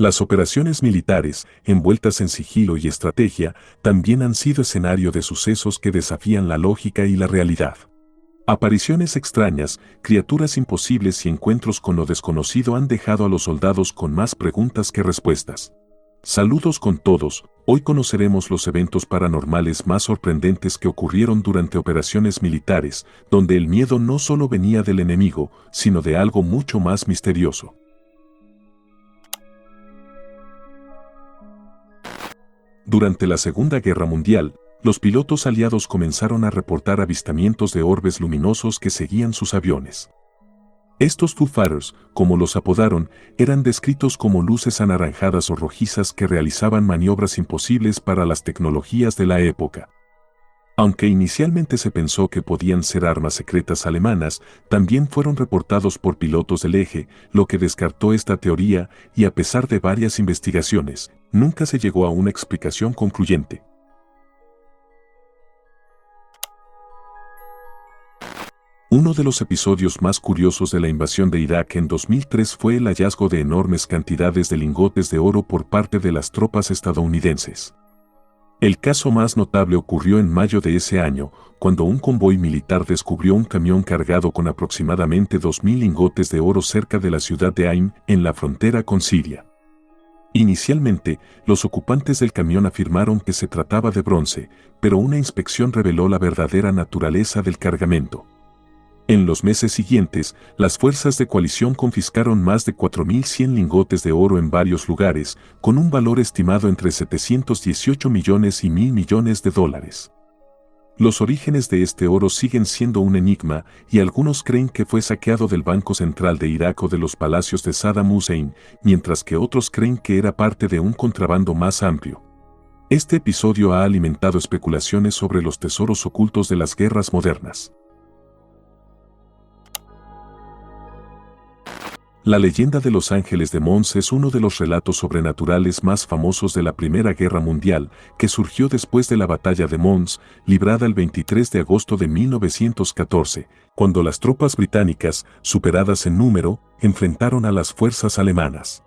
Las operaciones militares, envueltas en sigilo y estrategia, también han sido escenario de sucesos que desafían la lógica y la realidad. Apariciones extrañas, criaturas imposibles y encuentros con lo desconocido han dejado a los soldados con más preguntas que respuestas. Saludos con todos, hoy conoceremos los eventos paranormales más sorprendentes que ocurrieron durante operaciones militares, donde el miedo no solo venía del enemigo, sino de algo mucho más misterioso. Durante la Segunda Guerra Mundial, los pilotos aliados comenzaron a reportar avistamientos de orbes luminosos que seguían sus aviones. Estos Foo Fighters, como los apodaron, eran descritos como luces anaranjadas o rojizas que realizaban maniobras imposibles para las tecnologías de la época. Aunque inicialmente se pensó que podían ser armas secretas alemanas, también fueron reportados por pilotos del eje, lo que descartó esta teoría y a pesar de varias investigaciones, nunca se llegó a una explicación concluyente. Uno de los episodios más curiosos de la invasión de Irak en 2003 fue el hallazgo de enormes cantidades de lingotes de oro por parte de las tropas estadounidenses. El caso más notable ocurrió en mayo de ese año, cuando un convoy militar descubrió un camión cargado con aproximadamente 2.000 lingotes de oro cerca de la ciudad de Ain, en la frontera con Siria. Inicialmente, los ocupantes del camión afirmaron que se trataba de bronce, pero una inspección reveló la verdadera naturaleza del cargamento. En los meses siguientes, las fuerzas de coalición confiscaron más de 4.100 lingotes de oro en varios lugares, con un valor estimado entre 718 millones y 1.000 millones de dólares. Los orígenes de este oro siguen siendo un enigma y algunos creen que fue saqueado del Banco Central de Irak o de los palacios de Saddam Hussein, mientras que otros creen que era parte de un contrabando más amplio. Este episodio ha alimentado especulaciones sobre los tesoros ocultos de las guerras modernas. La leyenda de los Ángeles de Mons es uno de los relatos sobrenaturales más famosos de la Primera Guerra Mundial, que surgió después de la Batalla de Mons, librada el 23 de agosto de 1914, cuando las tropas británicas, superadas en número, enfrentaron a las fuerzas alemanas.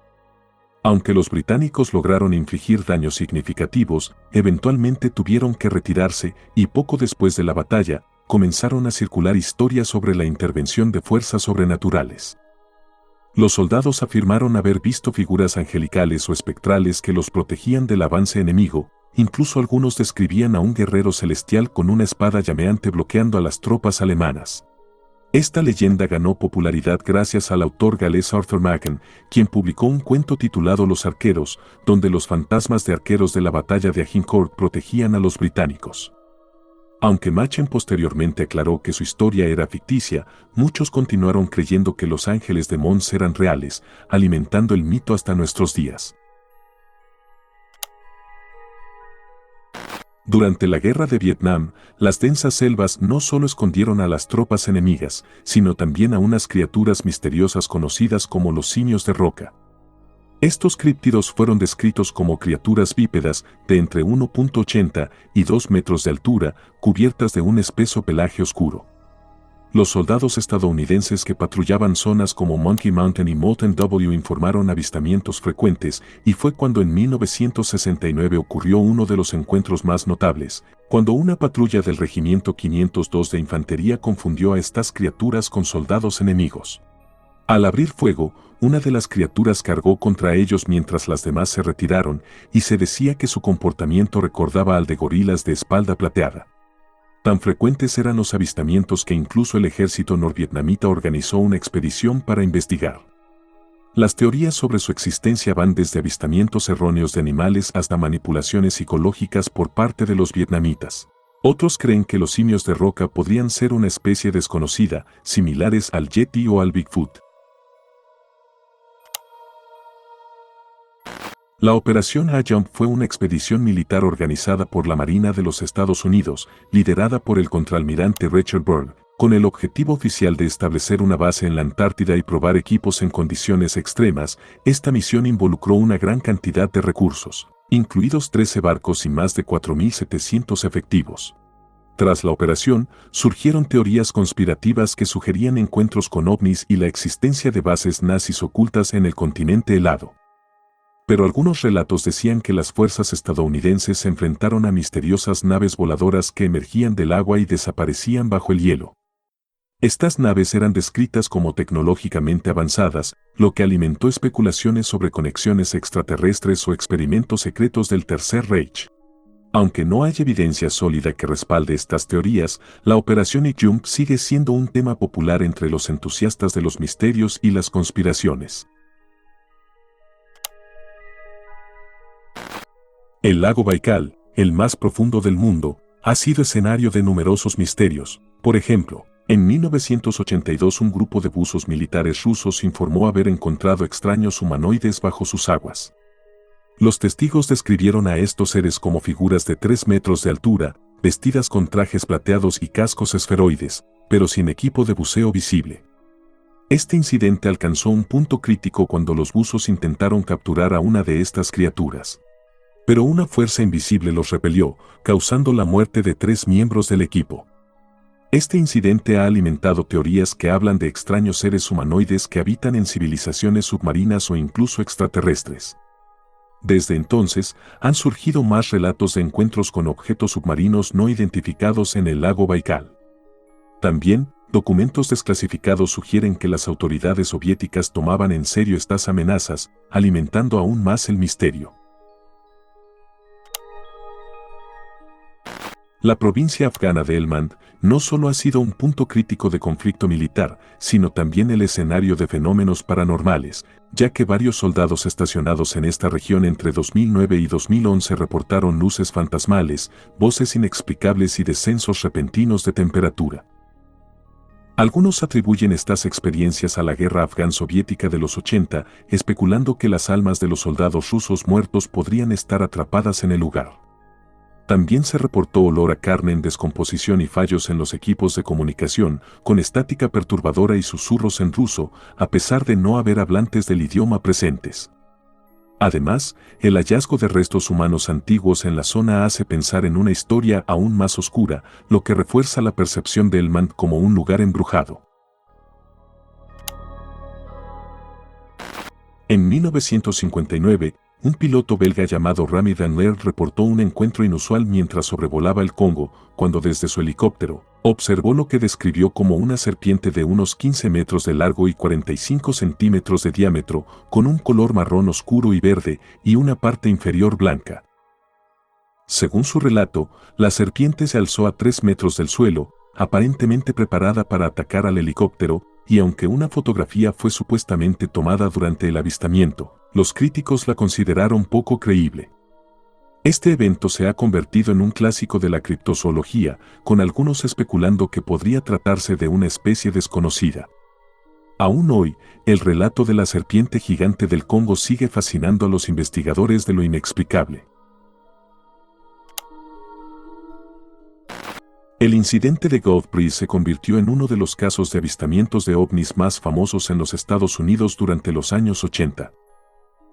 Aunque los británicos lograron infligir daños significativos, eventualmente tuvieron que retirarse y poco después de la batalla, comenzaron a circular historias sobre la intervención de fuerzas sobrenaturales. Los soldados afirmaron haber visto figuras angelicales o espectrales que los protegían del avance enemigo, incluso algunos describían a un guerrero celestial con una espada llameante bloqueando a las tropas alemanas. Esta leyenda ganó popularidad gracias al autor galés Arthur Machen, quien publicó un cuento titulado Los Arqueros, donde los fantasmas de arqueros de la batalla de Agincourt protegían a los británicos. Aunque Machen posteriormente aclaró que su historia era ficticia, muchos continuaron creyendo que los Ángeles de Mons eran reales, alimentando el mito hasta nuestros días. Durante la Guerra de Vietnam, las densas selvas no solo escondieron a las tropas enemigas, sino también a unas criaturas misteriosas conocidas como los simios de roca. Estos críptidos fueron descritos como criaturas bípedas de entre 1.80 y 2 metros de altura, cubiertas de un espeso pelaje oscuro. Los soldados estadounidenses que patrullaban zonas como Monkey Mountain y Mountain W informaron avistamientos frecuentes y fue cuando en 1969 ocurrió uno de los encuentros más notables, cuando una patrulla del Regimiento 502 de Infantería confundió a estas criaturas con soldados enemigos. Al abrir fuego, una de las criaturas cargó contra ellos mientras las demás se retiraron, y se decía que su comportamiento recordaba al de gorilas de espalda plateada. Tan frecuentes eran los avistamientos que incluso el ejército norvietnamita organizó una expedición para investigar. Las teorías sobre su existencia van desde avistamientos erróneos de animales hasta manipulaciones psicológicas por parte de los vietnamitas. Otros creen que los simios de roca podrían ser una especie desconocida, similares al Yeti o al Bigfoot. La Operación A-Jump fue una expedición militar organizada por la Marina de los Estados Unidos, liderada por el contraalmirante Richard Byrd, con el objetivo oficial de establecer una base en la Antártida y probar equipos en condiciones extremas. Esta misión involucró una gran cantidad de recursos, incluidos 13 barcos y más de 4.700 efectivos. Tras la operación, surgieron teorías conspirativas que sugerían encuentros con ovnis y la existencia de bases nazis ocultas en el continente helado. Pero algunos relatos decían que las fuerzas estadounidenses se enfrentaron a misteriosas naves voladoras que emergían del agua y desaparecían bajo el hielo. Estas naves eran descritas como tecnológicamente avanzadas, lo que alimentó especulaciones sobre conexiones extraterrestres o experimentos secretos del Tercer Reich. Aunque no hay evidencia sólida que respalde estas teorías, la Operación Jump sigue siendo un tema popular entre los entusiastas de los misterios y las conspiraciones. El lago Baikal, el más profundo del mundo, ha sido escenario de numerosos misterios. Por ejemplo, en 1982 un grupo de buzos militares rusos informó haber encontrado extraños humanoides bajo sus aguas. Los testigos describieron a estos seres como figuras de 3 metros de altura, vestidas con trajes plateados y cascos esferoides, pero sin equipo de buceo visible. Este incidente alcanzó un punto crítico cuando los buzos intentaron capturar a una de estas criaturas. Pero una fuerza invisible los repelió, causando la muerte de 3 miembros del equipo. Este incidente ha alimentado teorías que hablan de extraños seres humanoides que habitan en civilizaciones submarinas o incluso extraterrestres. Desde entonces, han surgido más relatos de encuentros con objetos submarinos no identificados en el lago Baikal. También, documentos desclasificados sugieren que las autoridades soviéticas tomaban en serio estas amenazas, alimentando aún más el misterio. La provincia afgana de Helmand no solo ha sido un punto crítico de conflicto militar, sino también el escenario de fenómenos paranormales, ya que varios soldados estacionados en esta región entre 2009 y 2011 reportaron luces fantasmales, voces inexplicables y descensos repentinos de temperatura. Algunos atribuyen estas experiencias a la guerra afgano-soviética de los 80, especulando que las almas de los soldados rusos muertos podrían estar atrapadas en el lugar. También se reportó olor a carne en descomposición y fallos en los equipos de comunicación, con estática perturbadora y susurros en ruso, a pesar de no haber hablantes del idioma presentes. Además, el hallazgo de restos humanos antiguos en la zona hace pensar en una historia aún más oscura, lo que refuerza la percepción de Helmand como un lugar embrujado. En 1959, un piloto belga llamado Rami Danler reportó un encuentro inusual mientras sobrevolaba el Congo, cuando desde su helicóptero, observó lo que describió como una serpiente de unos 15 metros de largo y 45 centímetros de diámetro, con un color marrón oscuro y verde, y una parte inferior blanca. Según su relato, la serpiente se alzó a 3 metros del suelo, aparentemente preparada para atacar al helicóptero, y aunque una fotografía fue supuestamente tomada durante el avistamiento, los críticos la consideraron poco creíble. Este evento se ha convertido en un clásico de la criptozoología, con algunos especulando que podría tratarse de una especie desconocida. Aún hoy, el relato de la serpiente gigante del Congo sigue fascinando a los investigadores de lo inexplicable. El incidente de Godbreeze se convirtió en uno de los casos de avistamientos de ovnis más famosos en los Estados Unidos durante los años 80.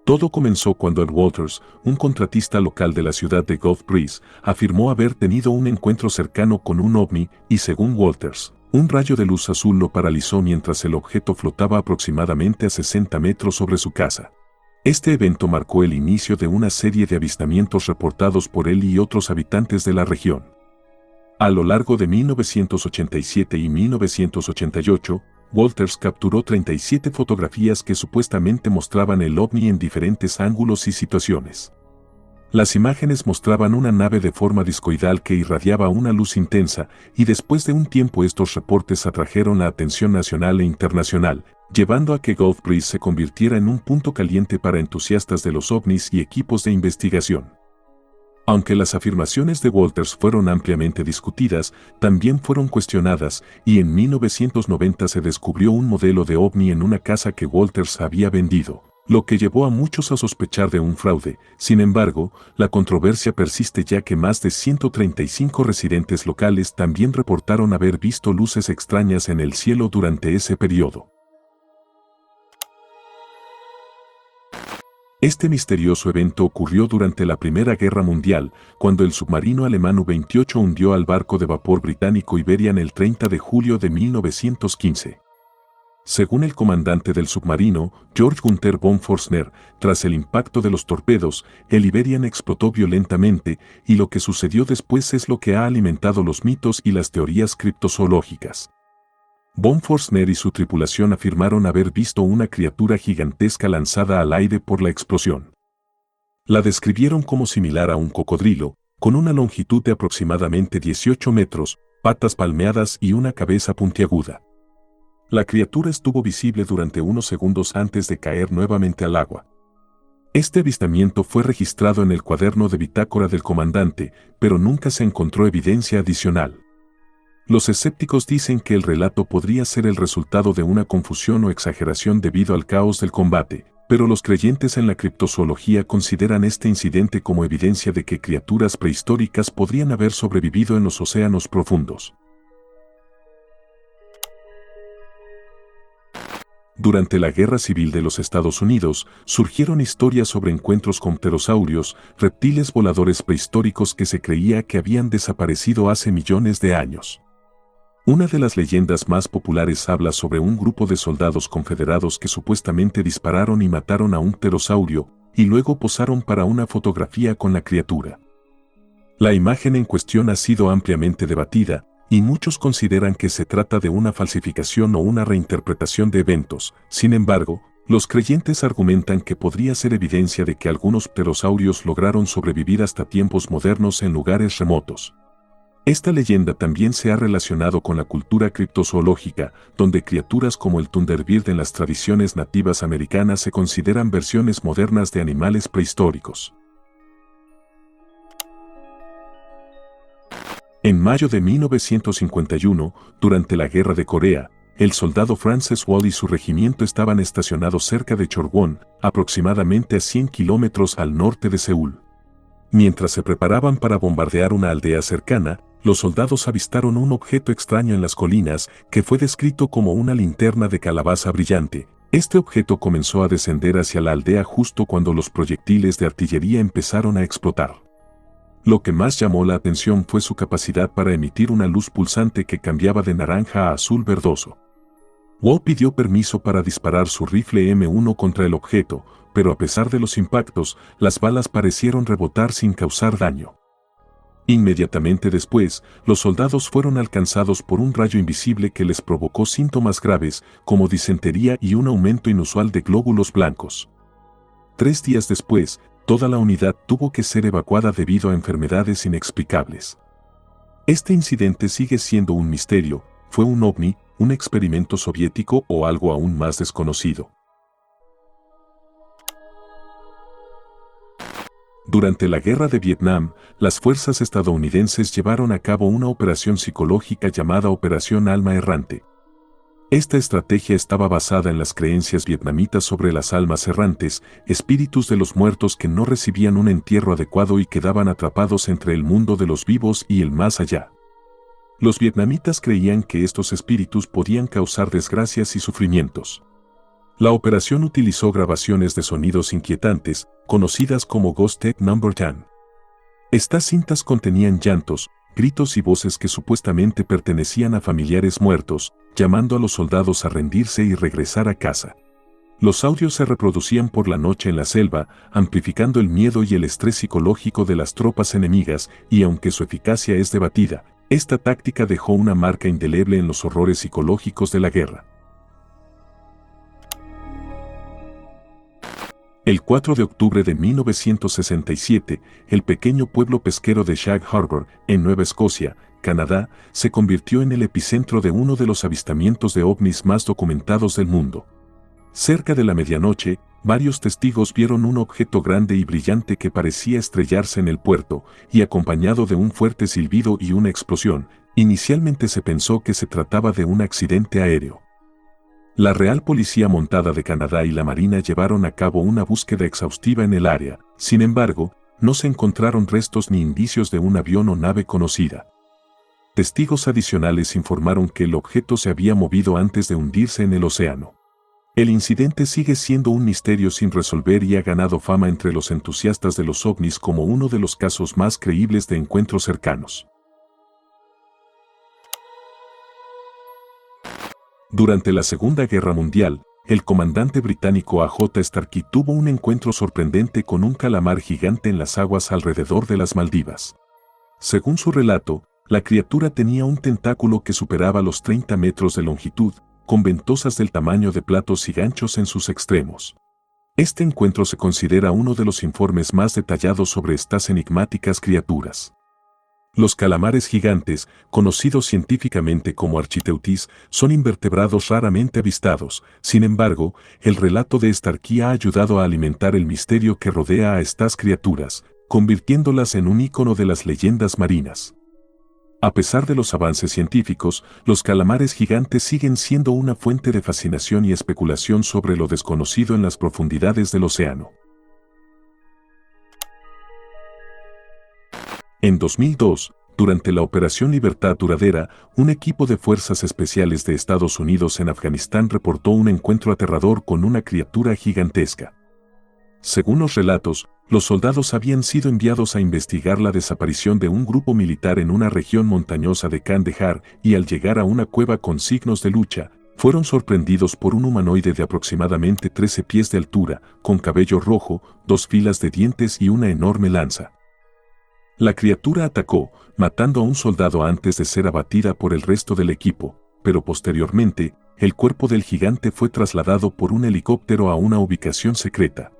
Todo comenzó cuando Ed Walters, un contratista local de la ciudad de Godbreeze, afirmó haber tenido un encuentro cercano con un ovni y, según Walters, un rayo de luz azul lo paralizó mientras el objeto flotaba aproximadamente a 60 metros sobre su casa. Este evento marcó el inicio de una serie de avistamientos reportados por él y otros habitantes de la región. A lo largo de 1987 y 1988, Walters capturó 37 fotografías que supuestamente mostraban el ovni en diferentes ángulos y situaciones. Las imágenes mostraban una nave de forma discoidal que irradiaba una luz intensa, y después de un tiempo estos reportes atrajeron la atención nacional e internacional, llevando a que Godbreeze se convirtiera en un punto caliente para entusiastas de los ovnis y equipos de investigación. Aunque las afirmaciones de Walters fueron ampliamente discutidas, también fueron cuestionadas, y en 1990 se descubrió un modelo de ovni en una casa que Walters había vendido, lo que llevó a muchos a sospechar de un fraude. Sin embargo, la controversia persiste ya que más de 135 residentes locales también reportaron haber visto luces extrañas en el cielo durante ese periodo. Este misterioso evento ocurrió durante la Primera Guerra Mundial, cuando el submarino alemán U-28 hundió al barco de vapor británico Iberian el 30 de julio de 1915. Según el comandante del submarino, George Gunther von Forstner, tras el impacto de los torpedos, el Iberian explotó violentamente, y lo que sucedió después es lo que ha alimentado los mitos y las teorías criptozoológicas. Von Forstner y su tripulación afirmaron haber visto una criatura gigantesca lanzada al aire por la explosión. La describieron como similar a un cocodrilo, con una longitud de aproximadamente 18 metros, patas palmeadas y una cabeza puntiaguda. La criatura estuvo visible durante unos segundos antes de caer nuevamente al agua. Este avistamiento fue registrado en el cuaderno de bitácora del comandante, pero nunca se encontró evidencia adicional. Los escépticos dicen que el relato podría ser el resultado de una confusión o exageración debido al caos del combate, pero los creyentes en la criptozoología consideran este incidente como evidencia de que criaturas prehistóricas podrían haber sobrevivido en los océanos profundos. Durante la Guerra Civil de los Estados Unidos, surgieron historias sobre encuentros con pterosaurios, reptiles voladores prehistóricos que se creía que habían desaparecido hace millones de años. Una de las leyendas más populares habla sobre un grupo de soldados confederados que supuestamente dispararon y mataron a un pterosaurio, y luego posaron para una fotografía con la criatura. La imagen en cuestión ha sido ampliamente debatida, y muchos consideran que se trata de una falsificación o una reinterpretación de eventos. Sin embargo, los creyentes argumentan que podría ser evidencia de que algunos pterosaurios lograron sobrevivir hasta tiempos modernos en lugares remotos. Esta leyenda también se ha relacionado con la cultura criptozoológica, donde criaturas como el Thunderbird en las tradiciones nativas americanas se consideran versiones modernas de animales prehistóricos. En mayo de 1951, durante la Guerra de Corea, el soldado Francis Wall y su regimiento estaban estacionados cerca de Chorwon, aproximadamente a 100 kilómetros al norte de Seúl. Mientras se preparaban para bombardear una aldea cercana, los soldados avistaron un objeto extraño en las colinas que fue descrito como una linterna de calabaza brillante. Este objeto comenzó a descender hacia la aldea justo cuando los proyectiles de artillería empezaron a explotar. Lo que más llamó la atención fue su capacidad para emitir una luz pulsante que cambiaba de naranja a azul verdoso. Wall pidió permiso para disparar su rifle M1 contra el objeto, pero a pesar de los impactos, las balas parecieron rebotar sin causar daño. Inmediatamente después, los soldados fueron alcanzados por un rayo invisible que les provocó síntomas graves, como disentería y un aumento inusual de glóbulos blancos. 3 días después, toda la unidad tuvo que ser evacuada debido a enfermedades inexplicables. Este incidente sigue siendo un misterio. ¿Fue un ovni, un experimento soviético o algo aún más desconocido? Durante la Guerra de Vietnam, las fuerzas estadounidenses llevaron a cabo una operación psicológica llamada Operación Alma Errante. Esta estrategia estaba basada en las creencias vietnamitas sobre las almas errantes, espíritus de los muertos que no recibían un entierro adecuado y quedaban atrapados entre el mundo de los vivos y el más allá. Los vietnamitas creían que estos espíritus podían causar desgracias y sufrimientos. La operación utilizó grabaciones de sonidos inquietantes, conocidas como Ghost Tape No. 10. Estas cintas contenían llantos, gritos y voces que supuestamente pertenecían a familiares muertos, llamando a los soldados a rendirse y regresar a casa. Los audios se reproducían por la noche en la selva, amplificando el miedo y el estrés psicológico de las tropas enemigas, y aunque su eficacia es debatida, esta táctica dejó una marca indeleble en los horrores psicológicos de la guerra. El 4 de octubre de 1967, el pequeño pueblo pesquero de Shag Harbor, en Nueva Escocia, Canadá, se convirtió en el epicentro de uno de los avistamientos de ovnis más documentados del mundo. Cerca de la medianoche, varios testigos vieron un objeto grande y brillante que parecía estrellarse en el puerto, y acompañado de un fuerte silbido y una explosión, inicialmente se pensó que se trataba de un accidente aéreo. La Real Policía Montada de Canadá y la Marina llevaron a cabo una búsqueda exhaustiva en el área. Sin embargo, no se encontraron restos ni indicios de un avión o nave conocida. Testigos adicionales informaron que el objeto se había movido antes de hundirse en el océano. El incidente sigue siendo un misterio sin resolver y ha ganado fama entre los entusiastas de los ovnis como uno de los casos más creíbles de encuentros cercanos. Durante la Segunda Guerra Mundial, el comandante británico A.J. Starkey tuvo un encuentro sorprendente con un calamar gigante en las aguas alrededor de las Maldivas. Según su relato, la criatura tenía un tentáculo que superaba los 30 metros de longitud, con ventosas del tamaño de platos y ganchos en sus extremos. Este encuentro se considera uno de los informes más detallados sobre estas enigmáticas criaturas. Los calamares gigantes, conocidos científicamente como Architeuthis, son invertebrados raramente avistados. Sin embargo, el relato de Starkey ha ayudado a alimentar el misterio que rodea a estas criaturas, convirtiéndolas en un ícono de las leyendas marinas. A pesar de los avances científicos, los calamares gigantes siguen siendo una fuente de fascinación y especulación sobre lo desconocido en las profundidades del océano. En 2002, durante la Operación Libertad Duradera, un equipo de fuerzas especiales de Estados Unidos en Afganistán reportó un encuentro aterrador con una criatura gigantesca. Según los relatos, los soldados habían sido enviados a investigar la desaparición de un grupo militar en una región montañosa de Kandahar y al llegar a una cueva con signos de lucha, fueron sorprendidos por un humanoide de aproximadamente 13 pies de altura, con cabello rojo, 2 filas de dientes y una enorme lanza. La criatura atacó, matando a un soldado antes de ser abatida por el resto del equipo, pero posteriormente, el cuerpo del gigante fue trasladado por un helicóptero a una ubicación secreta.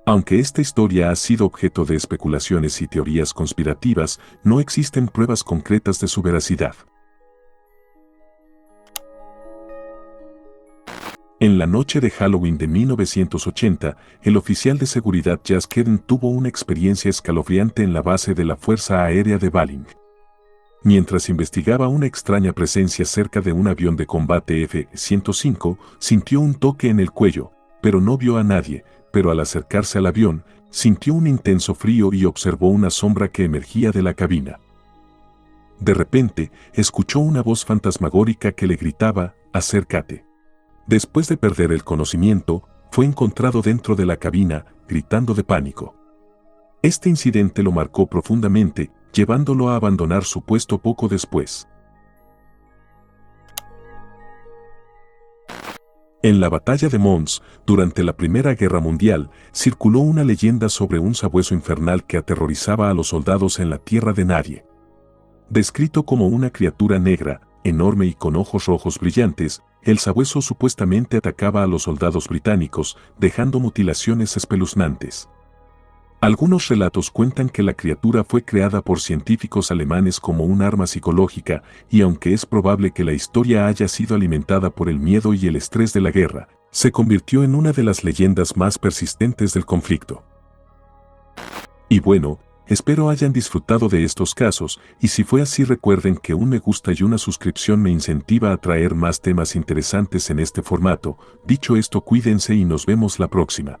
Aunque esta historia ha sido objeto de especulaciones y teorías conspirativas, no existen pruebas concretas de su veracidad. En la noche de Halloween de 1980, el oficial de seguridad Jas Keden tuvo una experiencia escalofriante en la base de la Fuerza Aérea de Baling. Mientras investigaba una extraña presencia cerca de un avión de combate F-105, sintió un toque en el cuello, pero no vio a nadie, pero al acercarse al avión, sintió un intenso frío y observó una sombra que emergía de la cabina. De repente, escuchó una voz fantasmagórica que le gritaba, «Acércate». Después de perder el conocimiento, fue encontrado dentro de la cabina, gritando de pánico. Este incidente lo marcó profundamente, llevándolo a abandonar su puesto poco después. En la batalla de Mons, durante la Primera Guerra Mundial, circuló una leyenda sobre un sabueso infernal que aterrorizaba a los soldados en la tierra de nadie. Descrito como una criatura negra, enorme y con ojos rojos brillantes, el sabueso supuestamente atacaba a los soldados británicos, dejando mutilaciones espeluznantes. Algunos relatos cuentan que la criatura fue creada por científicos alemanes como un arma psicológica, y aunque es probable que la historia haya sido alimentada por el miedo y el estrés de la guerra, se convirtió en una de las leyendas más persistentes del conflicto. Y bueno, espero hayan disfrutado de estos casos, y si fue así recuerden que un me gusta y una suscripción me incentiva a traer más temas interesantes en este formato. Dicho esto, cuídense y nos vemos la próxima.